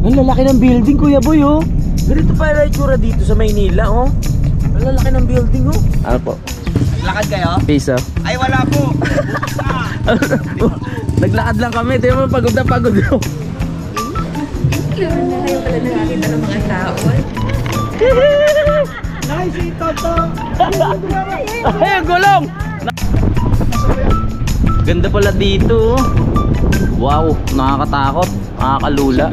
Ang lalaki ng building, Kuya Boy, oh. Ganito pa yung itsura dito sa Maynila, oh. Ang lalaki ng building, oh. Ano po? Naglakad kayo? Peace, oh. Ay, wala po. Naglakad lang kami. Ito yung pagod na pagod, oh. Ngayon pala nakakita ng mga tao. Nice, Toto. Ay, ang gulong! Ganda pala dito, oh. Wow, nakakatakot. Nakakalula.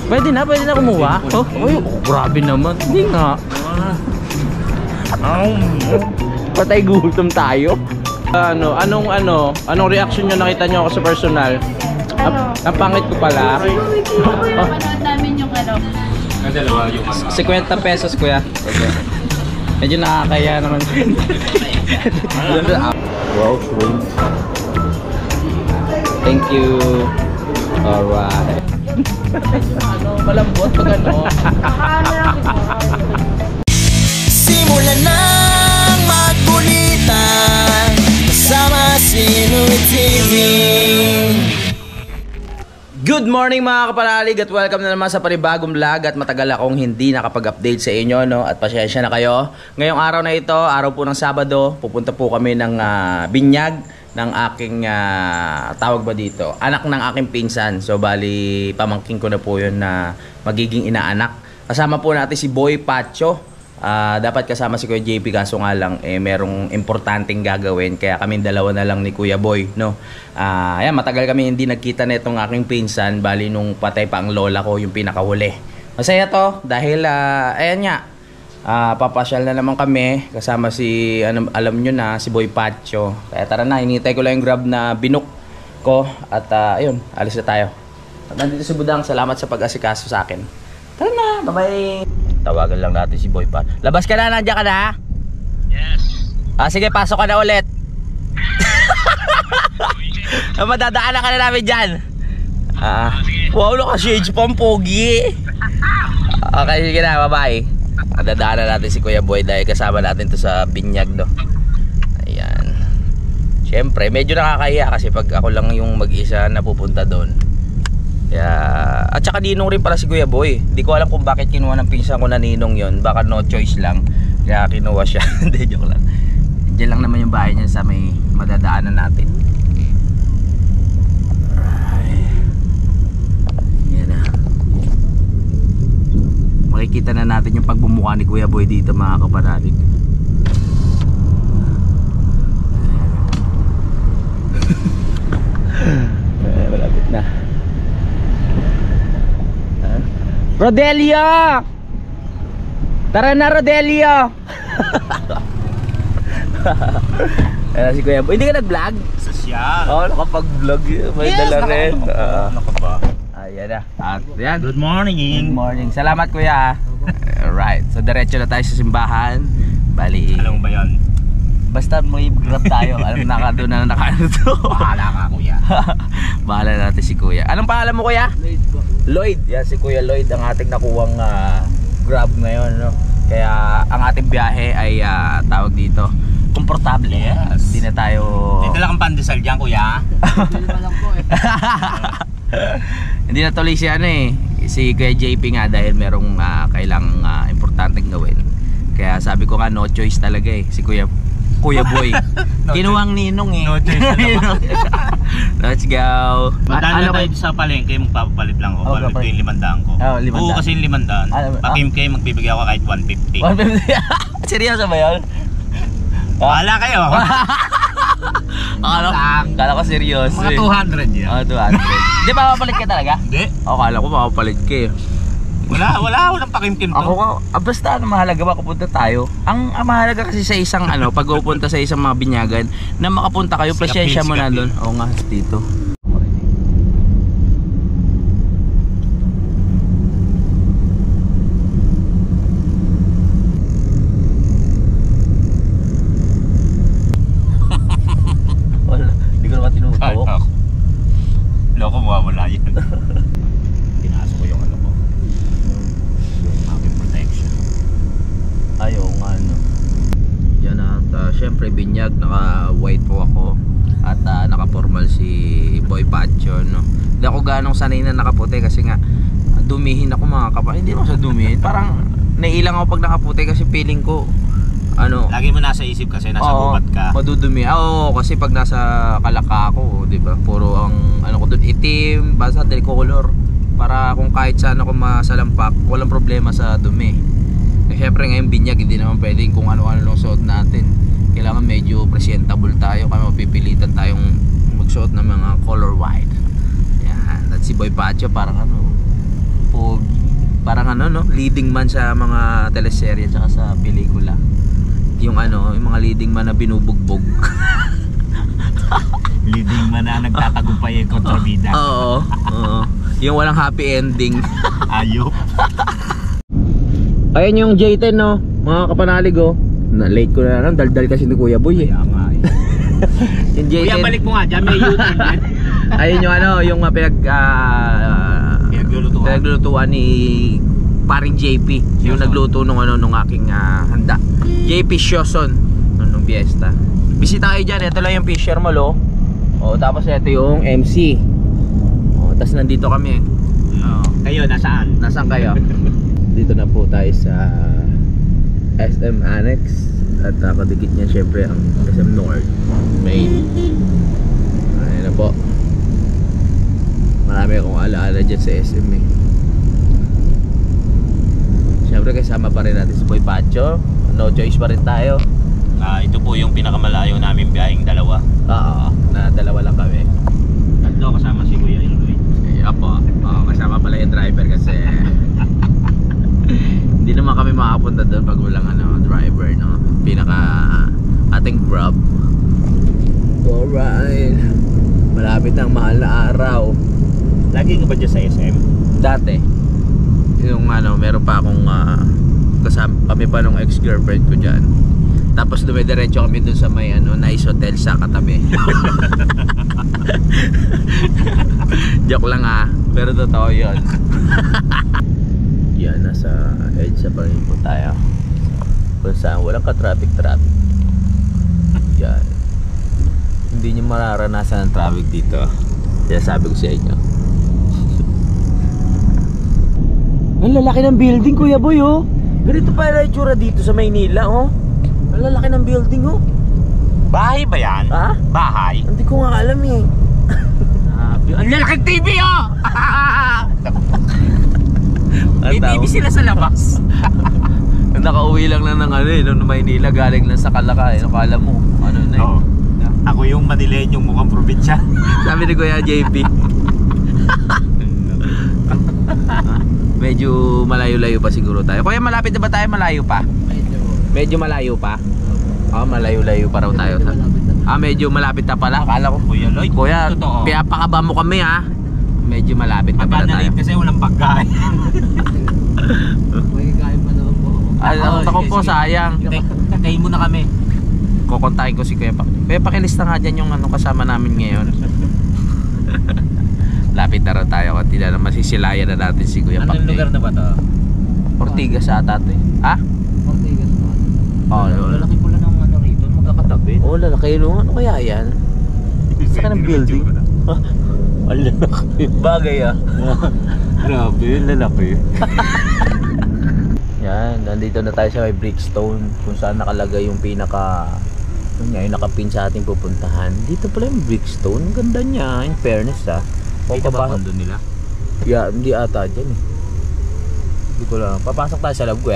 Pwede na kumuha. Oh, oh, grabe naman. Hindi nga. Patay gutom tayo. Anong reaction nyo nakita nyo ako sa personal? Ang pangit ko pala. Manood namin yung ano. 50 pesos, kuya. Medyo nakakaya naman. Wow, sweet. Thank you. Alright. Malambot pag ano. Simulan ng magkulitan kasama si Louie TV. Good morning mga kapalalig at welcome na naman sa panibagong vlog at matagal akong hindi nakapag-update sa inyo, no? At pasensya na kayo. Ngayong araw na ito, araw po ng Sabado, pupunta po kami ng binyag ng aking tawag ba dito, anak ng aking pinsan. So bali pamangkin ko na po yun na magiging inaanak. Kasama po natin si Boy Pacho. Dapat kasama si Kuya JP kaso nga lang merong importanteng gagawin kaya kaming dalawa na lang ni Kuya Boy, no. Ayan, matagal kami hindi nagkita nitong aking pinsan, bali nung patay pa ang lola ko yung pinakahuli. Masaya to dahil ayan nga, papasyal na naman kami kasama si alam nyo na, si Boy Pacho. Kaya tara na, hinihintay ko lang yung grab na binook ko at ayun, alis na tayo. At nandito si Budang, salamat sa pag-asikaso sa akin. Tara na, bye-bye. Tawagan lang natin si Boy Pacho. Labas ka na, nandiyan ka na? Yes. Sige, pasok ka na ulit. Madadaanan ka na namin dyan. Wow, naka-shades pa ang pogi. Okay, sige na, bye-bye. Dadaanan natin si Kuya Boy dahil kasama natin to sa binyag, no. Ayan. Siyempre, medyo nakakahiya kasi pag ako lang yung mag-isa na pupunta doon. Kaya, at saka ninong rin pala si Kuya Boy. Hindi ko alam kung bakit kinuha ng pinsan ko na ninong yon. Baka no choice lang. Kaya kinuha siya. Hindi, joke lang. Diyan lang naman yung bahay niya sa may madadaanan natin. Yan na. Makikita na natin yung pagbumuka ni Kuya Boy dito mga kapanalig. Malapit na. Rodelio! Tara na, Rodelio! Ayan si Kuya Boy. Hindi ka nag-vlog? Sosyal. Oo, nakapag-vlog. May dala rin. Naka ba? Ayan na. At yan. Good morning. Good morning. Salamat, Kuya. Alright. So, diretso na tayo sa simbahan. Bali. Alam mo ba yan? Basta may grab tayo. Alam na doon na nakaano to. Bahala ka, kuya. Bahala natin si Kuya. Anong pangalan mo, Kuya? Lloyd po. Lloyd. Yan si Kuya Lloyd ang ating nakuwang grab ngayon, no? Kaya ang ating biyahe ay tawag dito, komportable. Yes. Hindi na tayo... Dito lang ang pandesal dyan, kuya. Hindi naman lang po Hindi na tuloy si si Kuya JP nga dahil merong kailangang importanteng gawin. Kaya sabi ko nga no choice talaga si Kuya Boy. Kinuwang ninong No choice na naman. Let's go. Madaan na tayo sa palengke, magpapapalit lang ako. Palit ko yung 500 ko. Oh, 500. Oo, kasi yung 500. Pakimke, magbibigay ako kahit 150. 150. Seryoso ba yun? Bahala kayo. Akala ko seryoso. Mga 200 yan. 200. Di ba mapapalit ka talaga? Hindi. Akala ko mapapalit ka eh. Walang pakimkim to. Ako basta mahalaga makapunta tayo. Ang mahalaga kasi sa isang pag upunta sa isang mga binyagan na makapunta kayo, pasensya mo na doon. Oo nga, dito. Wala, hindi ko naman tinutawag. Loko, mawawala yan. Pinasok ko yung ano ko. Protection. Ayaw nga yan at syempre binyag, naka white po ako at naka formal si Boy Pacho, no. Hindi ako ganong sanay na nakaputi kasi nga dumihin ako mga kapatid. Hindi naman sa dumihin. Parang naiilang ako pag nakaputi kasi feeling ko ano. Lagi mo nasa isip kasi nasa gubat ka. Madudumi. Oo, kasi pag nasa Kalaka ako, 'di ba? Puro ang ano ko doon itim, basta tricolor. Para kung kahit saan ako masalampak, walang problema sa dumi. Eh, syempre ngayon binyag, hindi naman pwedeng kung ano-ano lang suot natin. Kailangan medyo presentable tayo, kaya mapipilitan tayong magsuot ng mga color white. Yan, at si Boy Pacho parang ano, parang ano no, leading man sa mga teleserye at sa pelikula. Yung ano, yung mga leading man na binubugbog. Leading man na nagtatagumpay yung kontrabida. Oo, oo. Yung walang happy ending. Ayop. Ayan yung J10 no, mga kapanalig oh. Na late ko na lang, daldal kasi ni Kuya Boy eh. Kaya nga eh. Yung J10. Kuya, balik mo nga dyan, may U-turn yan. Ayun yung ano, yung pinaglulutuan ni paring JP. Yung nagluto nung ano nung aking handa. JP Shoson nung fiesta. Bisita kayo dyan, ito lang yung Fisher Mall oh. Oh, tapos ito yung MC. Oh, tapos nandito kami. Kayo, nasaan? Nasaan kayo? Dito na po tayo sa SM Annex. At kadikit niya syempre ang SM North Main. Ayun na po. Marami akong alaala dyan sa SM eh. Syempre kasama pa rin natin si Boy Pacho. No choice pa rin tayo. Ito po yung pinakamalayo namin biyaheng dalawa. Oo, na dalawa lang kami. Tatlo kasama si Kuya Ilroy. Apo, kasama pala yung driver kasi hindi naman kami makapunta doon pag walang ano, driver no. Pinaka ating grab. Alright. Malapit ang mahal na araw. Lagi ka ba dyan sa SM? Dati yung ano, meron pa akong kasama kami pa nung ex-girlfriend ko dyan. Tapos dumidiretso kami dun sa may ano, nice hotel sa katabi. Joke lang pero totoo yun. Yan, nasa EDSA pa rin po tayo. Kung saan walang ka-traffic. Yan. Hindi nyo mararanasan ang traffic dito. Kaya sabi ko sa inyo. Ang lalaki ng building, Kuya Boy oh. Ganito pa yung itsura dito sa Maynila oh. Ang lalaki ng building oh. Bahay ba yan? Ha? Bahay? Hindi ko nga alam eh. Ang lalaking TV oh! May TV sila sa labas. Nakauwi lang ng ano eh, nung Maynila, galing lang sa Kalaka eh. Akala mo, ano na eh. Ako yung Manileño yung mukhang probinsya. Sabi ni Kuya JP. Medyo malayo-layo pa siguro tayo. Kuya, malapit na ba tayo? Malayo pa? Medyo malayo pa? Malayo-layo pa raw tayo. Medyo malapit na pala. Akala ko, Kuya Lloyd, Kuya, totoo. pinapakaba mo kami Medyo malapit na pala tayo. Kasi walang pagkain. Ako po, sayang. Tayo muna kami. Kukontakin ko si Kuya Pak. Kuya, pakilista nga dyan yung ano kasama namin ngayon. Lapit na raw tayo at hindi na masisilayan na natin si Kuya Pak. Anong lugar na ba to? Ortigas ata ito eh. Ha? Ortigas ba? Lalaki pula ng ano rito, magkakatabi. Lalaki no? Ano kaya yan? Saka ng building? Ang lalaki. Bagay Grabe, lalaki. Yan, nandito na tayo sa may Brickstone kung saan nakalagay yung pinaka yung nakapin sa ating pupuntahan. Dito pala yung Brickstone. Ang ganda niya, in fairness Dito ba kondo nila? Yeah, hindi ata dyan eh. Hindi ko lang. Papasok tayo sa loob ko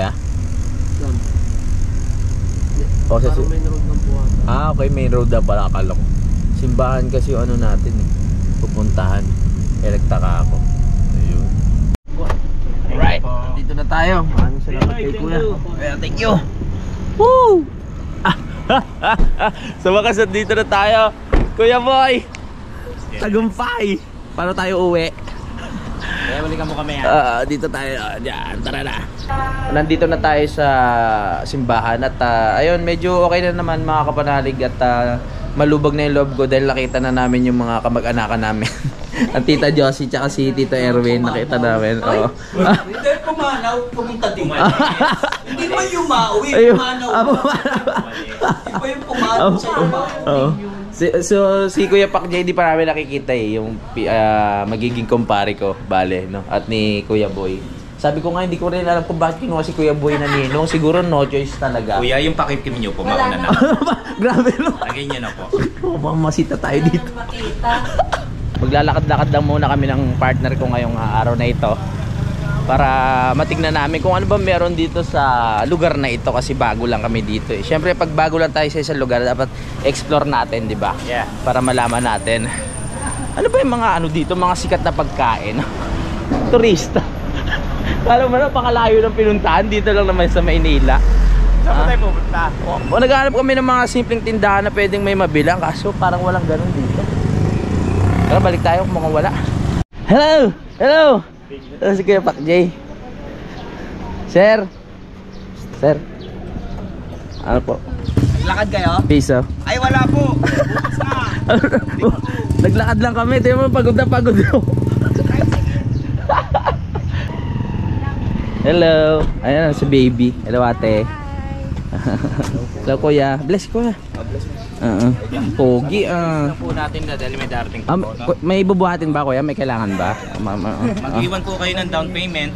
sa main road ng buwan. Okay, main road na pala akala ko. Simbahan kasi yung ano natin eh. Pupuntahan. Kaya nagtaka ako. Ayun. Alright, dito na tayo. Maraming salamat kay Kuya. Thank you. Woo! Sa wakas, dito na tayo. Kuya Boy! Tagumpay! Paano tayo uwi? Kaya balikan mo kami Dito tayo. Diyan, tara na. Nandito na tayo sa simbahan at ayun, medyo okay na naman mga kapanalig at malubog na yung loob ko dahil nakita na namin yung mga kamag-anakan namin. Ang Tita Josie tsaka si Tito Erwin, nakita namin. Hindi pumanaw, pumunta din. Hindi naman yung mauwi, pumanaw. Pumanaw. Iba yung pumanaw sa iba. Si Kuya Pak J, di pa namin nakikita eh, yung magiging kumpare ko, bale, no? At ni Kuya Boy. Sabi ko nga, hindi ko rin alam kung bakit kinuha si Kuya Boy na ninong. Siguro no choice talaga. Kuya, yung pakikim nyo po, mauna na. Grabe, no? Lagay nyo na po. Baka masita tayo dito. Maglalakad-lakad lang muna kami ng partner ko ngayong araw na ito. Para matignan namin kung ano ba meron dito sa lugar na ito, kasi bago lang kami dito eh. Siyempre pag bago lang tayo sa isang lugar, dapat explore natin, di ba? Yeah. Para malaman natin ano ba yung mga ano dito, mga sikat na pagkain. Turista. Alam mo na, pakalayo ng pinuntahan, dito lang naman sa Maynila. Saan tayo pupunta? Naghahanap kami ng mga simpleng tindahan na pwedeng may mabilang, kaso parang walang ganun dito. Tara, balik tayo kung mukhang wala. Hello! Hello! Si Kuya Pak J. Sir! Sir! Ano po? Lakad kayo? Piso. Ay, wala po. Bukas na. Naglakad lang kami, tingnan mo, pagod na pagod na. Hello. Ayan si baby. Hello ate. Hello kuya. Bless kuya. Pogi Po natin na dahil may darating po. may bubuhatin ba kuya? May kailangan ba? Mag-iwan po kayo ng down payment.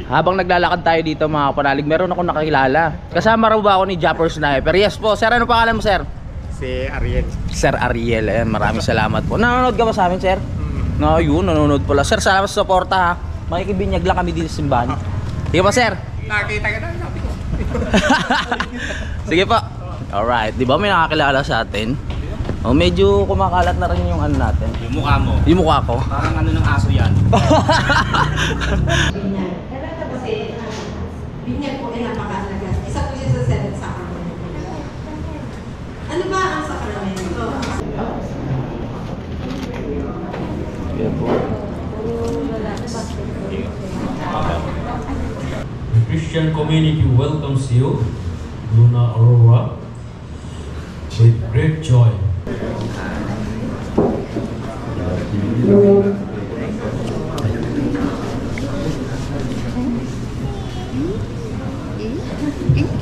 Habang naglalakad tayo dito mga kapanalig, meron ako nakakilala. Kasama raw ba ako ni Japper Sniper? Yes po. Sir, ano pangalan mo sir? Si Ariel. Sir Ariel. Ayan, maraming salamat po. Nanonood ka ba sa amin sir? No, yun, nanonood pala. Sir, salamat sa suporta ha. Makikibinyag lang kami dito sa simbahan. Sige pa, sir. Nakita ka na, sabi ko. Sige pa. Alright, di ba may nakakilala sa atin? Oh, medyo kumakalat na rin yung ano natin. Yung mukha mo. Yung mukha ko. Parang ano ng aso yan. Binyag po ay napakalaga. Isa po siya sa seven sacrament. Ano ba ang sakramento? The Christian community welcomes you, Luna Aurora, with great joy.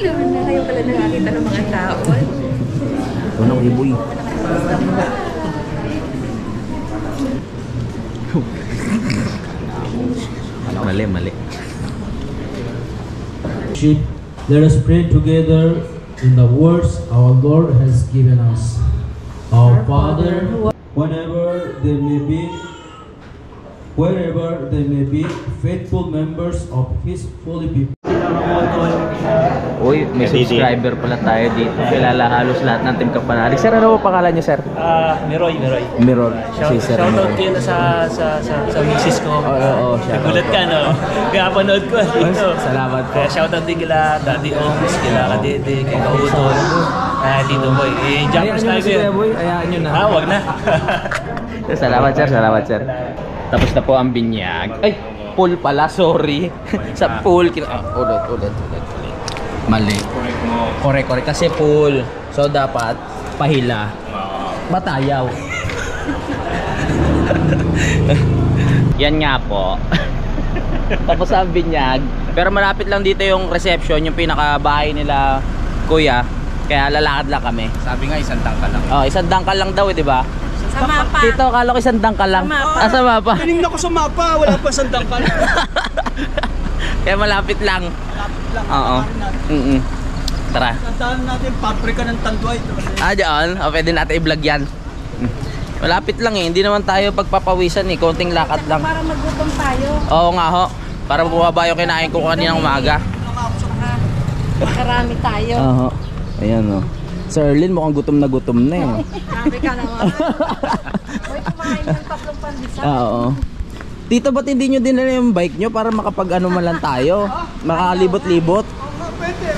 Ilan na kayo pala nakakita ng mga tao. Ito na uliboy. Mali. Let us pray together in the words our Lord has given us. Our Father, wherever they may be, faithful members of His holy people. Uy, may subscriber pala tayo dito. Kilala halos lahat ng Team Kapanalig. Sir, ano po pangalan niyo, sir? Meroy. Miron. Si Sir Shoutout Miron. kayo sa misis ko. Oo, shoutout. Nagulat ka, no? Kaya panood ko dito. Salamat po. Kaya shoutout din kila Daddy Oms, kila Kadede, kay Kautol. Tito Boy. Jumper Ayaan nyo na si Kuya Sniper. Boy. Ayaan nyo na. Wag na. Salamat, sir. Tapos na po ang binyag. Ay, pool pala. Sorry. Sa pool. Ulit. Mali. Correct. Kasi pool. So, dapat pahila. Matayaw. Yan nga po. Tapos ang binyag. Pero malapit lang dito yung reception, yung pinakabahay nila kuya. Kaya lalakad lang kami. Sabi nga, isang tangka lang. Oh, isang dangkal lang daw, di ba? Sa mapa. Dito, akala ko isang dangkal lang. Sa mapa. Sa mapa. Tinignan ko sa mapa, wala pa sandang ka. Kaya malapit lang. Oo. Tara. Tandaan natin, paprika ng Tanduay. Diyan. Pwede natin i-vlog yan. Malapit lang eh. Hindi naman tayo pagpapawisan eh. Konting lakad lang. Para magutom tayo. Oo nga ho. Para bumaba yung kinain ko kaninang umaga. Karami tayo. Oo. Ayan o. Sir Erlin, mukhang gutom na eh. Grabe ka naman. Uy, kumain ng tatlong pandesal. Oo. Tito, ba't hindi nyo dinala yung bike nyo para makapag-ano man lang tayo? Makalibot-libot? Pwede.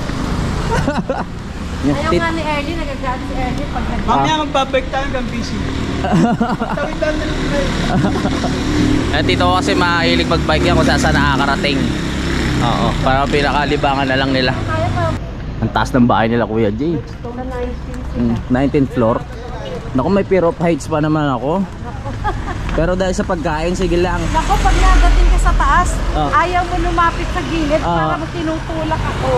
Ayaw nga ni Ernie, nagagalit si Ernie pag nag- Mamaya magpapek tayo hanggang busy. Tawid-tawid na lang tayo. Tito ko kasi mahilig mag-bike yan kung saan nakakarating. Oo. Para pinakalibangan na lang nila. Kaya pa. Ang taas ng bahay nila Kuya Jay. Ito na 19. 19th floor. Naku, may Pier of Heights pa naman ako. Pero dahil sa pagkain, sige lang. Nako, pag nadating ka sa taas, Ah. ayaw mo lumapit sa gilid Ah. para tinutulak ako.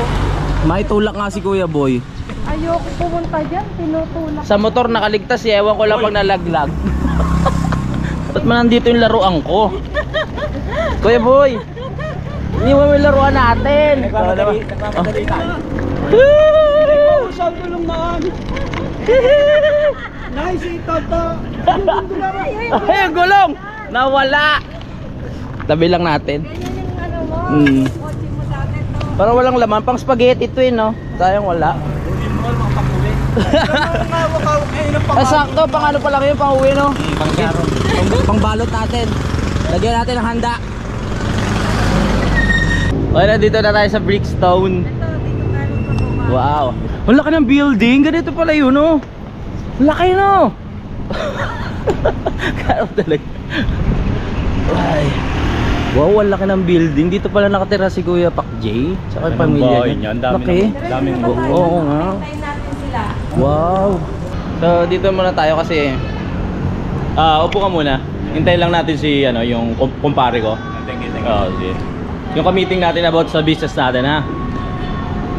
May tulak nga si Kuya Boy. Ayoko pumunta dyan, tinutulak. Sa motor nakaligtas eh, ewan ko lang pag nalaglag. Ba't man nandito yung laruan ko? Kuya Boy, iniwan mo yung laruan natin. Nagmamadali tayo. Saan tulong na? Nice, tata. Ay, ang gulong! Nawala! Tabi lang natin. Ganyan yung ano mo, Mm. kotse mo dati to. Parang walang laman, pang spaghetti ito eh, no? Sayang wala. Sakto, pang ano pa lang yun, pang uwi, no? Pang balot natin. Lagyan natin ng handa. Okay, nandito na tayo sa Brickstone. Ito, dito tayo magpabuka. Wow. Ang laki ng building, ganito pala yun, no? Laki, no? Karap talaga. Ay. Wow, ang laki ng building. Dito pala nakatira si Kuya Pak J. Tsaka yung pamilya niya. Laki. Daming Oo nga. Hintayin natin sila. Wow. So dito muna tayo kasi upo ka muna. Hintayin lang natin si ano yung kumpare ko. Thank you. Sige. Yung ka-meeting natin about sa business natin, ha.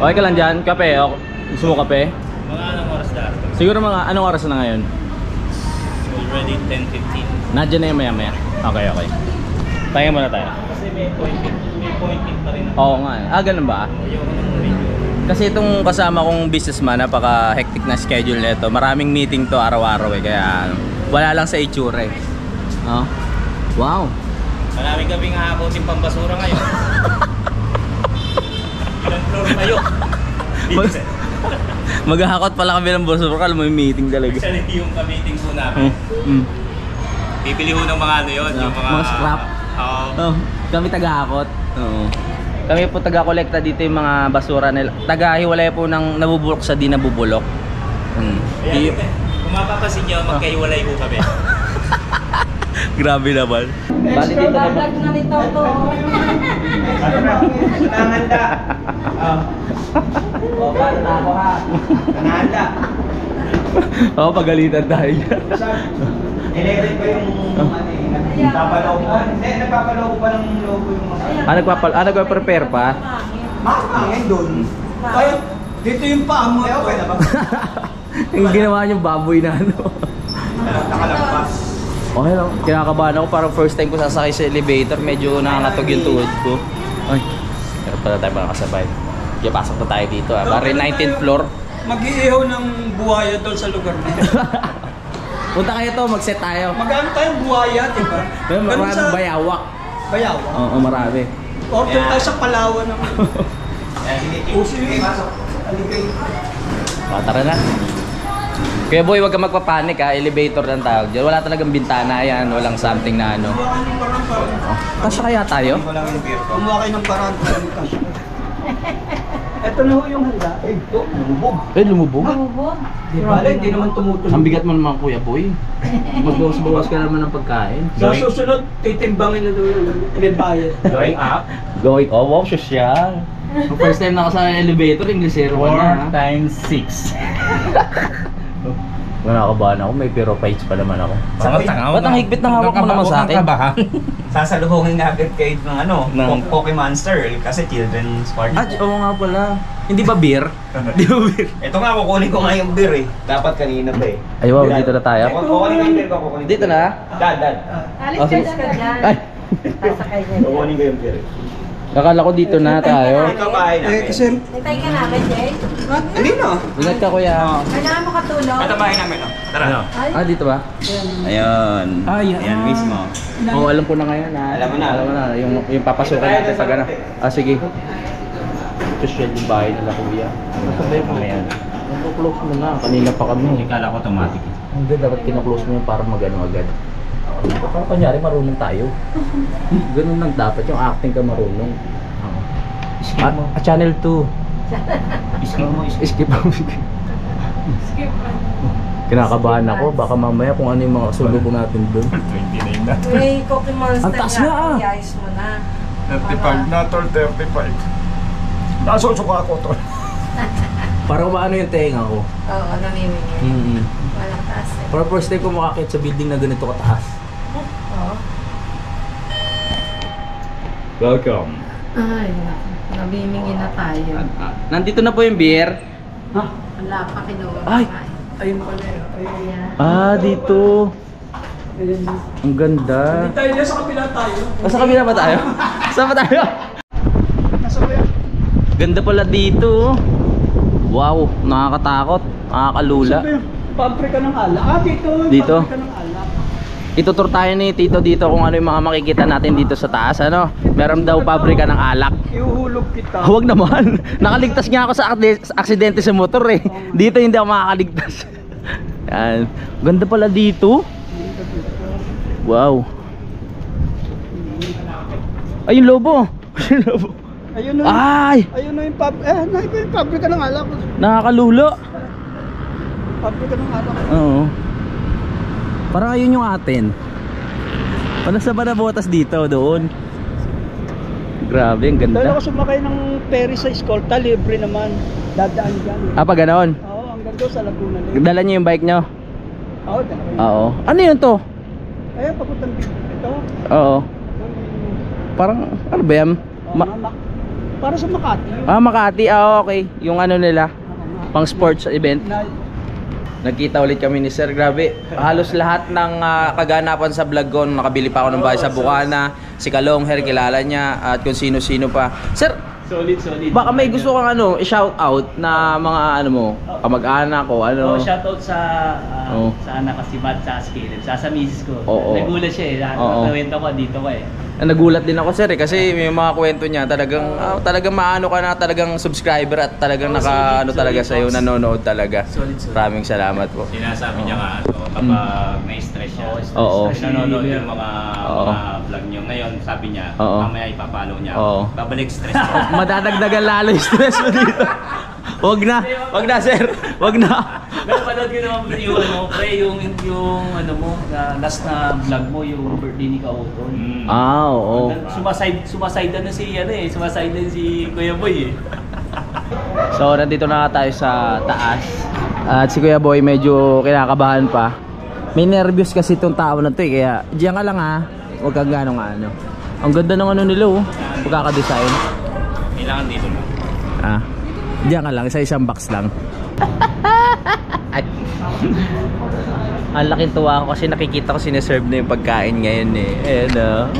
Okay ka lang diyan? Kape. Gusto mo kape? Mga anong oras na? Siguro mga anong oras na ngayon? Already 10:15. Nandiyan na yung maya-maya. Okay. Tayo muna tayo. Kasi may pointing pa rin. Oo nga. Ganun ba? Kasi itong kasama kong businessman, napaka-hectic na schedule nito. Maraming meeting to araw-araw eh. Kaya wala lang sa itsura eh. Oh. Wow. Maraming gabing hahakotin pambasura ngayon. Ilang floor tayo? Maghahakot pala kami ng basura. Alam mo yung meeting talaga. Actually, yung ka-meeting po namin. Bibili ho ng mga ano yun. Yung Mga scrap. Oo. Kami tagahakot. Oo. Kami po taga-kolekta dito yung mga basura nila. Taga-hiwalay po ng nabubulok sa di nabubulok. Ayan, kung mapapasin nyo, magkahiwalay ho kami. Grabe naman. Bali dito na ba? Balag na nito to. Nanganda. O, paano na ako ha? Nanganda. Oo, pagalitan tayo dyan. Inedit ko yung nagpapaloko pa. Hindi, nagpapaloko pa ng logo yung mga... Nagpa-prepare pa? Makapangin doon. Kaya dito yung paa mo. Okay na ba? Yung ginawa niyong baboy na ano. Nakalagpas. Okay lang, kinakabahan ako. Parang first time ko sasakay sa elevator. Medyo nakakatog yung tuhod ko. Ay, pero pala tayo makakasabay. Kaya pasok na tayo dito ha. Bari 19th floor. Mag-iihaw ng buhaya doon sa lugar na yun. Punta kayo to, mag-set tayo. Magano tayong buhaya, diba? Maraming bayawak. Bayawa. Oo, marami. Order tayo sa Palawan naman. Puso yun. Tara na. Kaya boy, wag ka magpapanik ha. Elevator lang tawag dyan. Wala talagang bintana yan. Walang something na ano. Kasya kaya tayo? Kumuha kayo ng parang. Ito na ho yung handa. Ito, lumubog. Lumubog. Bubog. Di ba? Hindi naman tumutulog. Ang bigat mo naman kuya boy. Magbawas-bawas ka naman ng pagkain. Sa susunod, titimbangin na doon yung bayad. Going up. Going, oh wow, social. First time na ako sa elevator, Inglesero ka na. 4 times 6. Nakakabahan ako, may pero fights pa naman ako. Tanga Ba't ang higpit na hawak mo naman sa akin? Sasaluhungin nga agad kayo ng ano, Ng- Poke Monster kasi children's party. Oo nga pala. Hindi ba beer? Hindi ba beer? Ito nga, kukunin ko nga yung beer eh. Dapat kanina pa eh. Ay wow, dito na tayo. Kukunin ko yung beer ko, kukunin ko. Dito na? Dad. Alis Oh, ka sige. dyan. Ay, Sasakay niya dyan. Kukunin ko yung beer. akala ko dito na tayo. Ito kain namin. Kasi, Hintay ka namin, Jay. hindi na. Ingat ka kuya. Kailangan mo katulong. Ito bahay namin oh. Tara. Ah, dito ba? Ayun. Ayan mismo. Oo, alam ko na ngayon na. Alam mo na. Alam mo na. Yung papasukan natin pag ano. Ah, sige. Social yung bahay nila kuya. Masabay mo. Ayan. Close mo na. Kanina pa kami. Kala ko automatic. Hindi, dapat kina-close mo yun para mag-ano agad. Parang kunyari marunong tayo. Ganun lang dapat. Yung acting ka marunong. Channel 2. Skip mo. Skip mo. Kinakabahan ako. Baka mamaya kung ano yung mga sulubong natin doon. 29 na. May Cookie Monster Ang taas nga, ah. Iayos mo na. 35 na, tol, 35. Nasusuka ako, tol. Para umaano yung tenga ko. Oo, namimingin. Walang taas eh. Para first time ko makakit sa building na ganito kataas. Oo. Welcome. Ay, namimingin na tayo. Nandito na po yung beer. Wala pa kinuha. Ay! Ayun pala eh. Ah, dito. Ang ganda. Tayo na sa kabila tayo. Sa kabila ba tayo? Saan ba tayo? Nasa ba yan? Ganda pala dito. Wow, nakakatakot. Nakakalula. Saan ba yung pabrika ng alak? Ah, dito. Dito? Pabrika ng alak. Itutur tayo ni Tito dito kung ano yung mga makikita natin dito sa taas. Ano? Meron daw pabrika ng alak. Iuhulog kita. Huwag naman. Nakaligtas nga ako sa aksidente sa motor eh. Dito hindi ako makakaligtas. Yan. Ganda pala dito. Wow. Ay, yung lobo. Yung lobo. Ayun na. Ay! Ayun na yung pabrika ng alak. Nakakalulo. Pabrika ng alak. Oo. Parang ayun yung atin. Ano sa ba na botas dito, doon? Grabe, ang Dahil ganda. ako sumakay ng ferry sa Escolta, libre naman. Dadaan dyan. Ah, pa ganoon? Oo, hanggang doon sa Laguna Lake. Dala niyo yung bike nyo? Oo, dalawa. Oo. Ano yun to? Ayun, papuntang ito. Oo. Parang, ano ba yan? Para sa Makati. Ah, Makati. Ah, okay. Yung ano nila, pang sports event. Nagkita ulit kami ni Sir. Grabe, halos lahat ng kaganapan sa vlog ko, nakabili pa ako ng bahay sa Bukana, si Kalongher, kilala niya, at kung sino-sino pa. Sir, Solid. baka may gusto kang i-shout out na mga ano mo, kamag-anak o ano. Oh, shoutout sa Oh. sa anak ko si Matt sa Caleb, sa misis ko. Oo. Nagulat siya eh. Oo. Kwento ko dito ko eh. Nagulat din ako, Sir, kasi may mga kwento niya talagang maano ka na, talagang subscriber at talagang ano talaga sa iyo, nanonood talaga. Solid. Maraming salamat po. Sinasabi niya nga, kapag na-stress siya, Oo. nanonood yung mga Oo. vlog niyo. Ngayon, sabi niya, Oo. mamaya ipapalo niya. Oo. Babalik stress niya. Madadagdagan lalo yung stress mo dito. Wag na, Sir. Wag na. Pero panood ko naman yung ano, pre, yung ano mo, last na vlog mo, yung birthday ni Kautol. Ah, oo. Sumaside na si ano eh, sumaside na si Kuya Boy eh. So, nandito na tayo sa taas. At si Kuya Boy medyo kinakabahan pa. May nervous kasi itong tao na to eh, kaya diyan ka lang ha. Huwag kang ganong ano. Ang ganda ng ano nila oh. Pagkakadesign. Kailangan dito lang. Ah. Diyan ka lang, isang box lang. Ay. Ang laking tuwa ako kasi nakikita ko sineserve na yung pagkain ngayon eh. Ayan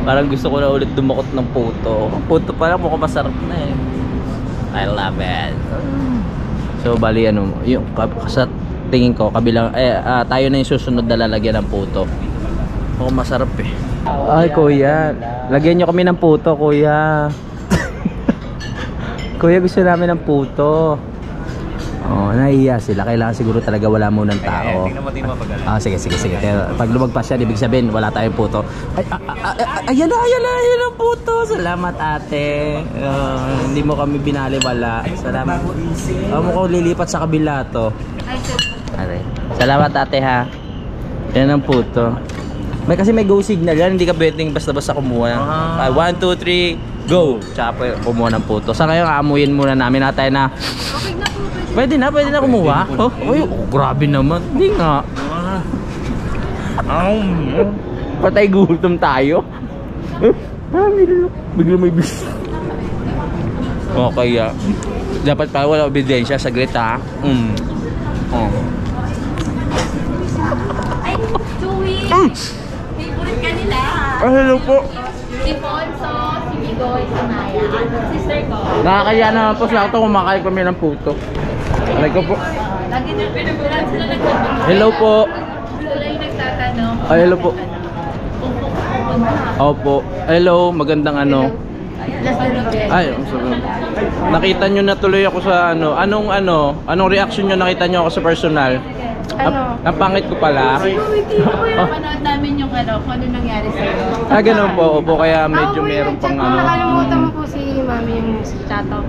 parang gusto ko na ulit dumakot ng puto. Puto pa lang mukhang masarap na eh. I love it. So bali ano, yung sa tingin ko kabilang tayo na yung susunod na lalagyan ng puto. Mukhang masarap eh. Ay kuya, lagyan nyo kami ng puto kuya. Kuya, gusto namin ng puto. Oh, nahihiya sila. Kailangan siguro talaga wala munang tao. Tingnan mo pag-alala. Ah, sige. Kaya pag lumagpas siya, ibig sabihin wala tayong puto. Ayan na ang puto. Salamat ate. Hindi mo kami binaliwala. Salamat. Mukhang lilipat sa kabila to. Salamat ate ha. Yan ang puto. Kasi may go signal yan. Hindi ka pwedeng basta-basta kumuha. 1, 2, 3 go! Tsaka kumuha ng puto. Sa ngayon, aamuyin muna namin natin na pwede na kumuha. Grabe naman. Hindi nga. Patay gutom tayo. Bigla may bis. Okay. Dapat pa wala ebidensya. Saglit ha. Ay, Chewy! Favorite ka nila. Hello po. Si Ponso, si Bigoy, si Maya. Sister ko. Nakakaya naman po sa ako kumakain kami ng puto. Alay ko po. Lagi na pinugulan sila nagtatanong. Hello po. Sila yung nagtatanong. Ay, hello po. Opo. Hello, magandang ano. Last na rin. Ay, sorry. Nakita nyo na tuloy ako sa ano. Anong reaction nyo nakita nyo ako sa personal? Ang pangit ko pala. Panood namin yung ano, kung ano nangyari sa'yo. Ganun po. Opo, kaya medyo meron pang ano. Nakalimutan mo po si Mami yung shoutout.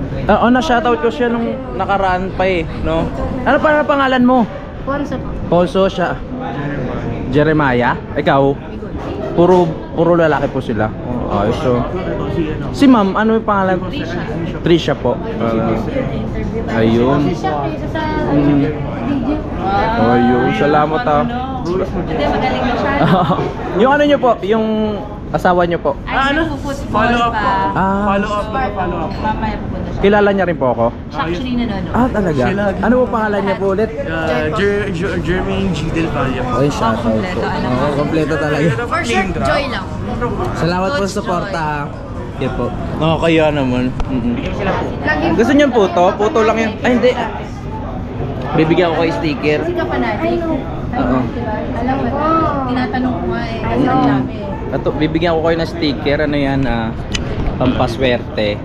Na-shoutout ko siya nung nakaraan pa eh, no? Ano pa pangalan mo? Ponso po. Ponso siya. Jeremiah? Ikaw? Puro lalaki po sila. Ayos so. Si ma'am, ano yung pangalan? Trisha po. Ayun. Siya sa video. Ayun, salamat ha. Hindi, magaling na siya. Yung ano nyo po, yung asawa nyo po. Ay, nagpo-football pa. Follow up. Mamaya pupunta siya. Kilala niya rin po ako. Siya actually nanonood. Ah, talaga? Ano po pangalan niya po ulit? Jermaine G. Del Valle. Oy, shoutout po. Kompleto, alam mo. Kompleto talaga. For short, Joy lang. Salamat po sa suporta. Yan po. Oo, kaya naman. Lagi Gusto niyo puto? Puto lang yan. Ay, hindi. Bibigyan ko kayo sticker. Kasi ka pa natin. Oo. Alam mo, tinatanong ko nga eh. Kasi ang dami eh. Ito, bibigyan ko kayo ng sticker. Ano yan? Pampaswerte.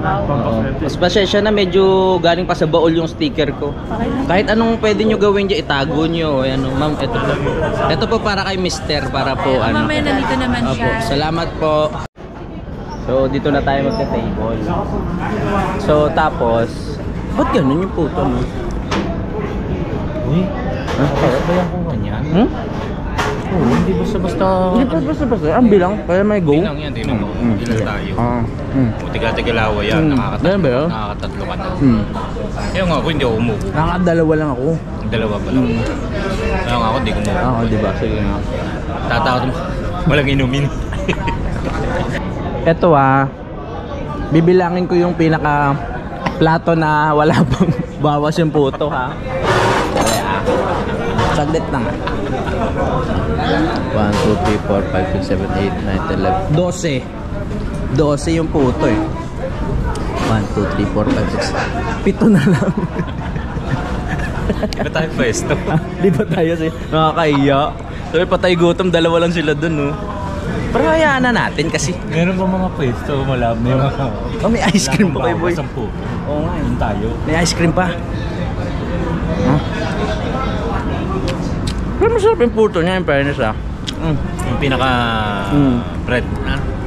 Oo. Mas pasensya na medyo galing pa sa baol yung sticker ko. Kahit anong pwede nyo gawin dyan, itago nyo. Ano, ma'am, ito po. Ito po para kay mister. Para po ano. Mamaya nandito naman Opo, siya. salamat po. So, dito na tayo magka-table. So, tapos, ba't ganun yung puto mo? Uy, ba yan kung ganyan? Oo, hindi basta-basta. Hindi pa basta. Ang bilang, kaya may go. Bilang yan, tingnan mo. Ilan tayo? Tiga-tigalawa yan, Ganun ba yun? nakakatatlo ka na. Kaya nga ako, hindi ako umupo. Nakakadalawa lang ako. Dalawa pa lang. Kaya nga ako, hindi ko umupo. Oo, diba? Sige nga. Tatakot mo. Walang inumin. Ito bibilangin ko yung pinaka plato na wala pang bawas yung puto ha. Saglit lang. 1, 2, 3, 4, 5, 6, 7, 8, 9, 10, 11 12 yung puto eh. 1, 2, 3, 4, 5, 6 7 na lang. Di ba tayo pwesto? Di ba tayo nakakaiya? Sabi patay gutom, dalawa lang sila dun no. Pero hayaan na natin kasi. Meron ba mga pwesto? Malab na yung mga... Oh, may ice cream pa kayo boy. Oo nga, yun tayo. May ice cream pa. Pero masarap yung puto niya, in fairness Yung pinaka... bread.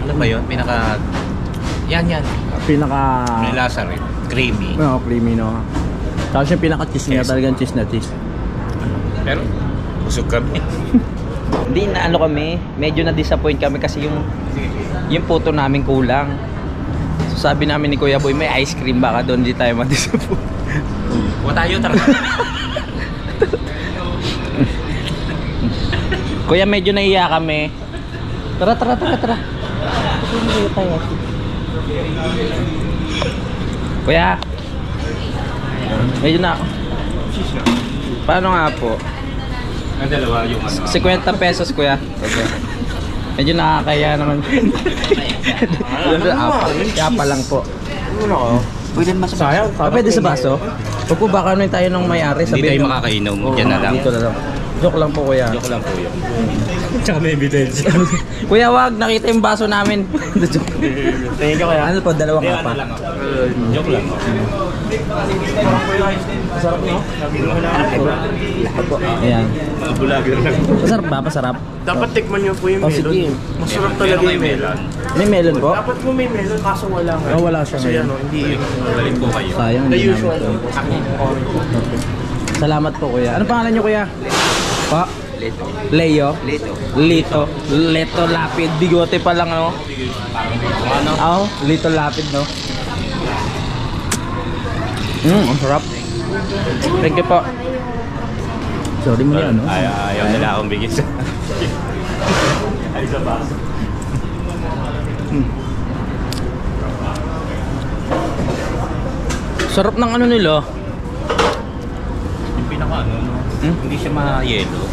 Ano ba yun? Pinaka... Yan. Pinaka... May lasa rin. Creamy. Oo, creamy no. Tapos yung pinaka cheese niya, talagang cheese na cheese. Pero, busog kami. Hindi na ano kami, medyo na-disappoint kami kasi yung puto namin kulang. So sabi namin ni Kuya Boy, may ice cream baka doon di tayo ma-disappoint. Huwag tayo, tara. Kuya, medyo naiya kami. Tara. Kuya. Medyo na. Paano nga po? Ang dalawa yung ano. 50 pesos kuya. Okay. Medyo nakakaya naman. Apa lang po. Ano ko? Pwede mas sayang. Pwede sa baso? O po baka ano tayo ng may-ari. Hindi tayo makakainom. Diyan na lang. Dito na lang. Joke lang po kuya. Joke lang po yun. Tsaka may evidence. Kuya wag, nakita yung baso namin. Thank you kaya. Ano po, dalawang apa. Joke lang. Masarap nyo? Ayan. Mga bulaga lang. Masarap ba? Masarap? Dapat tikman nyo po yung Oh, melon. sige. Masarap talaga yung melon. May melon po? Dapat po may melon kaso wala nga. Oh, wala siya Kasi ngayon. ano, hindi yun. Galing po kayo. Sayang, The hindi namin usual. ito. Salamat po kuya. Ano pangalan nyo kuya? Pa? Leo? Leto Lapid. Bigote pa lang ano? Oh, Lito Lapid no? Ang sarap. Thank you po. Sorry mo yan no? Ayaw nila akong bigyan sa... Ay, sa baso. Sarap ng ano nila. Yung pinaka ano, no? Hindi siya ma-yellow.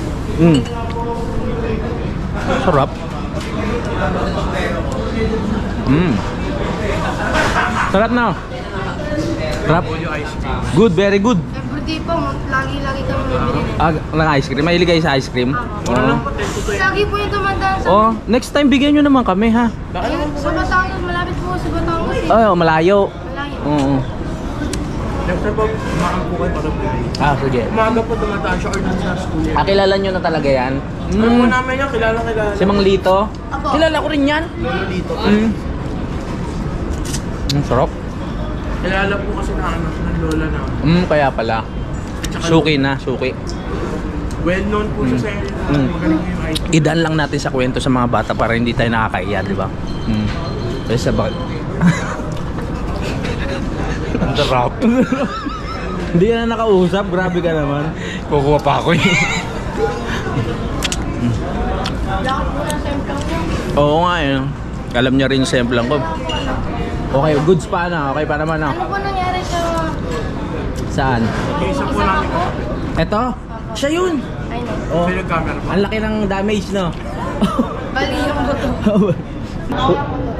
Sarap. Sarap na. Sarap. Good, very good. Everyday po, lagi-lagi kami bibili. Ng ice cream. Mahilig kayo sa ice cream? Lagi po yung tumandaan sa... Oh, next time bigyan nyo naman kami ha. Sa Batangas, malapit po sa Batangas eh. Oh, malayo. Malayo. Oo. Next time po, kumakan po kayo para bumili. Sige. Umaga po tumataan siya or dun sa school yan. Kilala nyo na talaga yan? Alam mo namin yan, kilala. Si Mang Lito? Apo. Kilala ko rin yan. Dito. Ang sarap. Kilala po kasi na ano, ng lola na. Kaya pala. Suki na, suki. Well known po siya sa area na magaling yung ice cream. Idaan lang natin sa kwento sa mga bata para hindi tayo nakakaiya, di ba? Kasi sa bakit? Ang sarap. Hindi ka na nakausap, grabe ka naman. Kukuha pa ako eh. Oo nga eh. Alam niya rin yung semplang ko. Okay, goods pa na. Okay pa naman Ano po nangyari sa... Saan? Isa namin po? Eto? Siya yun! Ay, no. Oh, ang laki ng damage, no? Bali yung buto.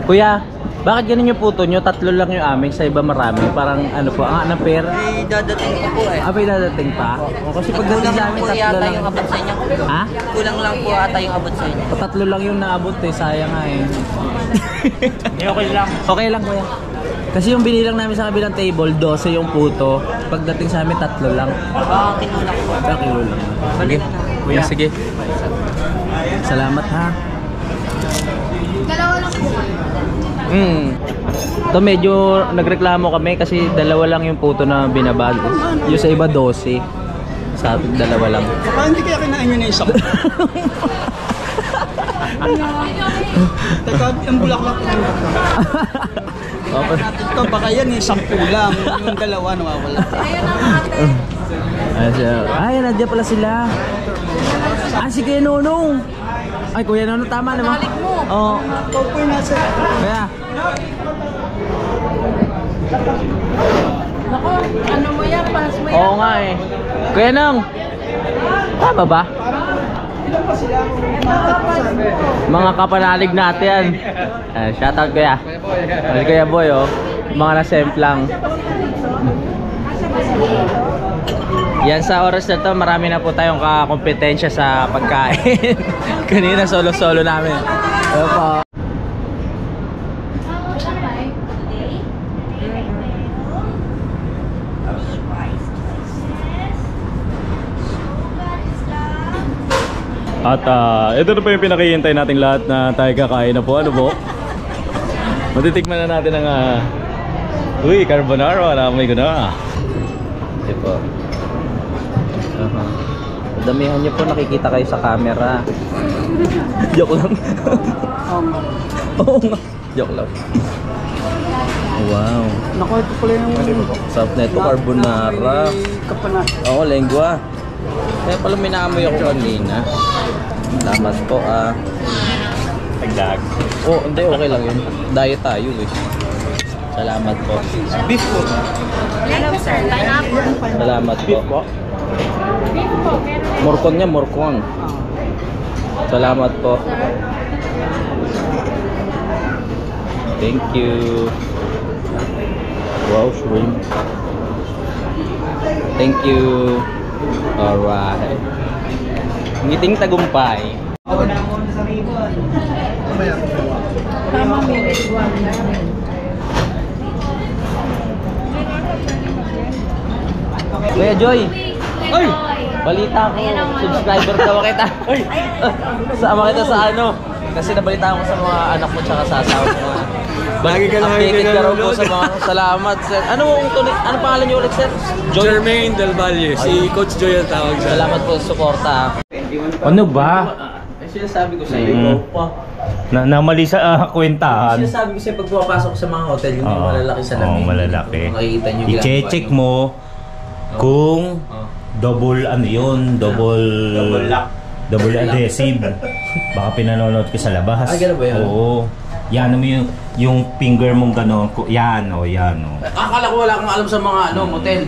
Kuya, bakit ganun yung puto nyo? Tatlo lang yung amin, sa iba marami. Parang ano po, ang anong pera? Ay, dadating pa po eh. May dadating pa? O, kasi pagdating sa amin, po tatlo yata lang. yung abot sa inyo. Ha? Kulang lang po ata yung abot sa inyo. Tatlo lang yung naabot eh, sayang nga eh. Okay lang. Okay lang kuya. Kasi yung binilang namin sa kabilang table, 12 yung puto. Pagdating sa amin, tatlo lang. Kilo lang po. Kilo lang. Sige. Kuya, sige. Salamat ha. Dalawa lang po. Ito medyo nagreklamo kami kasi dalawa lang yung puto na binabag. Yung sa iba 12. Sa atin dalawa lang. Baka hindi kaya kinain nyo na yung sakit. Teka, ang bulaklak lang. Ito, baka yan yung 10 lang. Yung dalawa nawawala. Ay, nandiyan pala sila. Ah, si Kuya Nonong. Ay, Kuya Nonong, tama naman. Balik mo. Oo. Ikaw po yung nasa... Kaya, Nako, ano mo yan? Pass mo yan. oo nga eh. Kuya Nong, tama ba? Mga kapanalig natin. Shoutout Kuya. Kuya Boy, oh. Mga nasemplang. Yan sa oras na to, marami na po tayong kakompetensya sa pagkain. Kanina solo-solo namin. Ano po? At ito na po yung pinakihintay nating lahat na tayo kakain na po. Ano po? Matitikman na natin ang uy, carbonara. Naamoy ko na. Ito po. Damihan niyo po, nakikita kayo sa camera. Joke lang. Oo nga. Joke lang. Wow. Naku, ito pala yung... Sarap na ito, carbonara. Kapanas. Oo, lengua. Kaya pala may naamoy ako kanina. Salamat po Tagdag. Oh, hindi, okay lang yun. Diet tayo eh. Salamat po. Beef po. Hello, sir. Line up. Salamat po. Beef po. Meron. Morcon niya, morcon. Salamat po. Thank you. Wow, shrimp. Thank you. Alright. Ngiting tagumpay. Tama, minute 1 namin. Kuya Joy. Ay! Balita ko, subscriber daw kita. Ay! Sama kita sa ano? Kasi nabalitaan ko sa mga anak mo tsaka sa asawa mo. Lagi ka naman updated ka raw po pinanonood. sa mga salamat sir. Ano pangalan niyo ulit sir? Jermaine Del Valle, si Coach Joy ang tawag sa. Salamat po sa suporta. Ano ba? Sinasabi ko sa iyo pa. Namali sa kwentahan. Sinasabi ko sa pag pumapasok sa mga hotel, yung malalaki sa lamig. Oo, malalaki. Makikita niyo I-check mo kung double ano yun, double adhesive. Baka pinanonood ko sa labas. Ah, ganun ba yun? Oo. Yan mo yung finger mong gano'n. Yan o, yan o. Akala ko wala kang alam sa mga motel.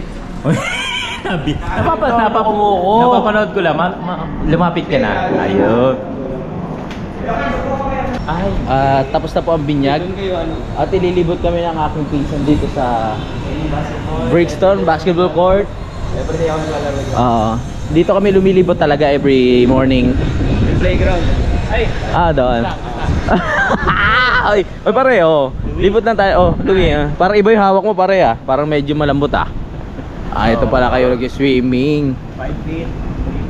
Napapanood ko lang. Lumapit ka na. Ayun. Ay, tapos na po ang binyag. At ililibot kami ng aking pinsan dito sa Bridgestone Basketball Court. Dito kami lumilibot talaga every morning. Playground. Doon. Ay, pare, libot lang tayo. Lumi, parang iba yung hawak mo, pare, Parang medyo malambot, ito pala kayo nag-swimming. 5 feet.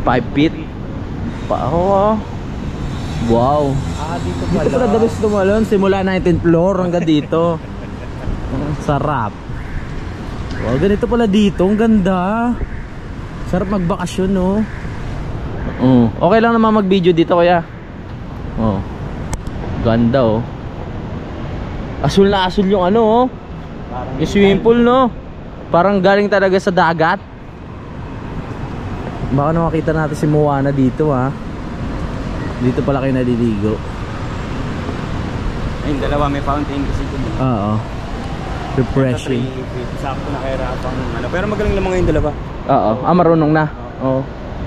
5 feet. Wow. Dito pala the best tumalon. Simula 19th floor hanggang dito. Sarap. Wow, ganito pala dito. Ang ganda. Sarap magbakasyon, no? Okay lang naman mag-video dito, kuya. Ganda, Asul na asul yung ano, yung swimming pool, no? Parang galing talaga sa dagat. Baka na makita natin si Moana dito, Dito pala kayo naliligo. Ayun, dalawa may fountain kasi ito. Oo. Refreshing. Sakto na kaya pang ano. Pero magaling naman ngayon dalawa. Oo. Marunong na. Oo.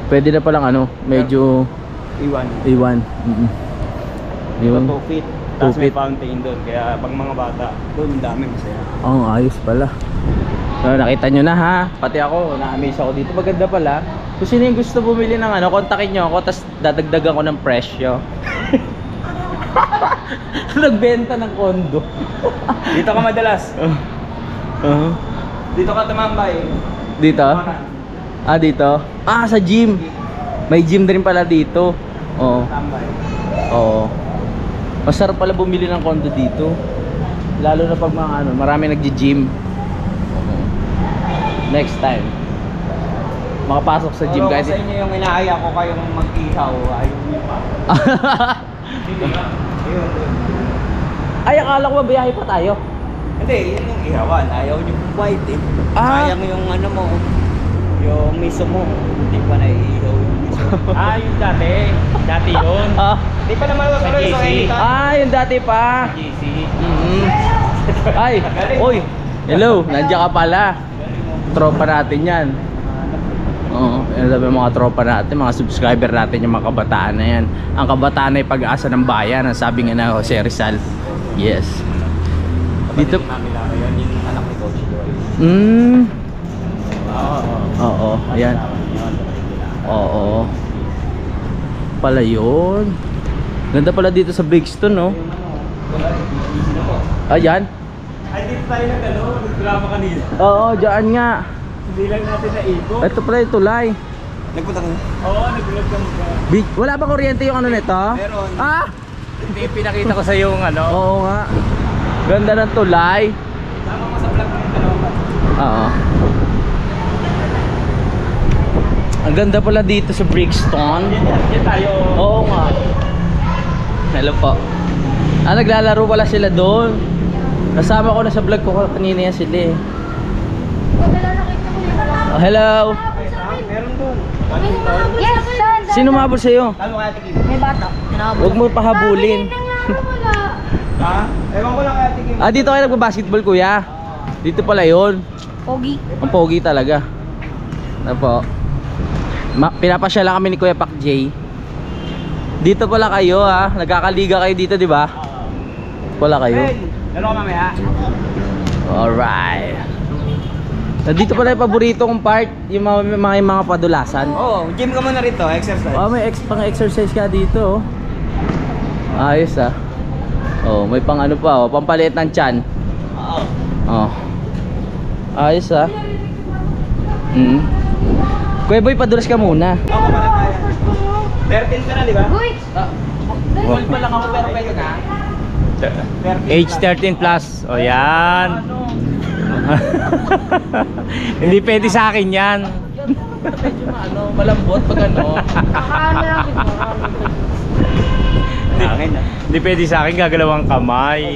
Pwede na palang ano, medyo iwan. Yung 2 feet. Tapos 2 may feet. fountain doon. Kaya pag mga bata, doon dami masaya. Oo, ayos pala. So, nakita nyo na ha. Pati ako, na-amaze ako dito. Maganda pala. Kung sino yung gusto bumili ng ano, kontakin nyo ako, tapos dadagdagan ko ng presyo. Nagbenta ng kondo. Dito ka madalas. Dito ka tumambay. Dito? Ah, dito? Ah, sa gym. May gym din pala dito. Oo. Tambay. Oo. Masarap pala bumili ng kondo dito. Lalo na pag mga ano, marami nagji-gym. Next time makapasok sa gym guys. Sa inyo yung inaaya ko kayong mag-ihaw. Ayaw nyo pa. Ay, akala ko mabiyahe pa tayo. Hindi, yun yung ihawan. Ayaw nyo pong white eh. Sayang yung ano mo. Yung miso mo. Hindi pa naiihaw yung miso. Yung dati. Dati yun. Hindi pa naman Sa JC. Yung dati pa. JC. Ay, oy. Hello, nandiyan ka pala. Tropa natin yan. Oo, yan sabi mga tropa natin, mga subscriber natin, yung mga kabataan na yan. Ang kabataan ay pag-asa ng bayan, ang sabi nga na Jose Rizal. Yes. Dito. Yan yung anak ni Coach Joy. Oo, ayan. Oo. Pala yun. Ganda pala dito sa Brixton, no? Ayan. Ay, dito tayo nag-drama kanina. Oo, dyan nga. Hindi lang natin naikot. Ito pala yung tulay. Nagpunta ka? Oo, nag-vlog ka mo. Wala ba kuryente yung ano nito? Meron. Hindi, pinakita ko sa yung ano. Oo nga. Ganda ng tulay. Tama mo sa vlog mo yung dalawa. Oo. Ang ganda pala dito sa Brixton. Yan tayo. Oo nga. Hello po. Naglalaro pala sila doon. Kasama ko na sa vlog ko kanina yan sila eh. Oh, hello. Meron doon. Yes, son. Sino mabol sa'yo? Talo kaya tikim. May bata. Huwag mo pahabulin. Ha? Ewan ko lang kaya tikim. Dito kayo nagbabasketball kuya. Dito pala yun. Pogi. Ang pogi talaga. Ano po? Pinapasya lang kami ni Kuya Pak J. Dito pala kayo ha. Nagkakaliga kayo dito, di ba? Wala kayo. Lalo ka mamaya. Alright. Dito pala yung paborito kong part, yung mga padulasan. Oo, gym ka muna rito, exercise. Oh, may pang-exercise ka dito. Ayos ah. Oh, may pang ano pa, pampaliit ng tiyan. Oo. Oh. Ayos ah. Kuya Boy, padulas ka muna. Ako pala kaya. 13 ka na, di ba? Uy! Gold pa lang ako pero pwede na. Age 13 plus. O yan. Hindi pwede sa akin yan. Medyo malambot pag ano. Hindi pwede sa akin, gagalawang kamay.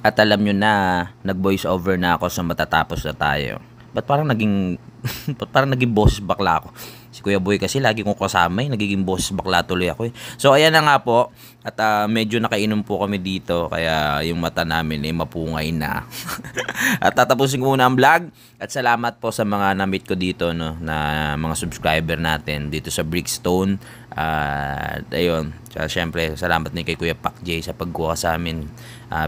At alam nyo na, nag-voice over na ako sa matatapos na tayo. Ba't parang naging boses bakla ako? Si Kuya Boy kasi lagi kong kasama, nagiging boses bakla tuloy ako eh. So ayan na nga po, at medyo nakainom po kami dito, kaya yung mata namin ay mapungay na. At tatapusin ko muna ang vlog, at salamat po sa mga na-meet ko dito, no, na mga subscriber natin dito sa Brixton. At ayun, syempre salamat din kay Kuya Pak J sa pagkuha sa amin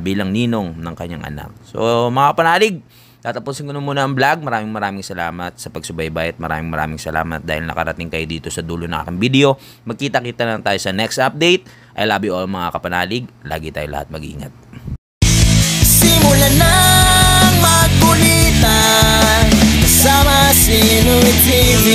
bilang ninong ng kanyang anak. So mga panalig, tatapusin ko na muna ang vlog. Maraming salamat sa pagsubaybay at maraming salamat dahil nakarating kayo dito sa dulo ng aking video. Magkita-kita lang tayo sa next update. I love you all mga kapanalig. Lagi tayo lahat mag-ingat. Simulan ng magkulitan kasama si Louie TV.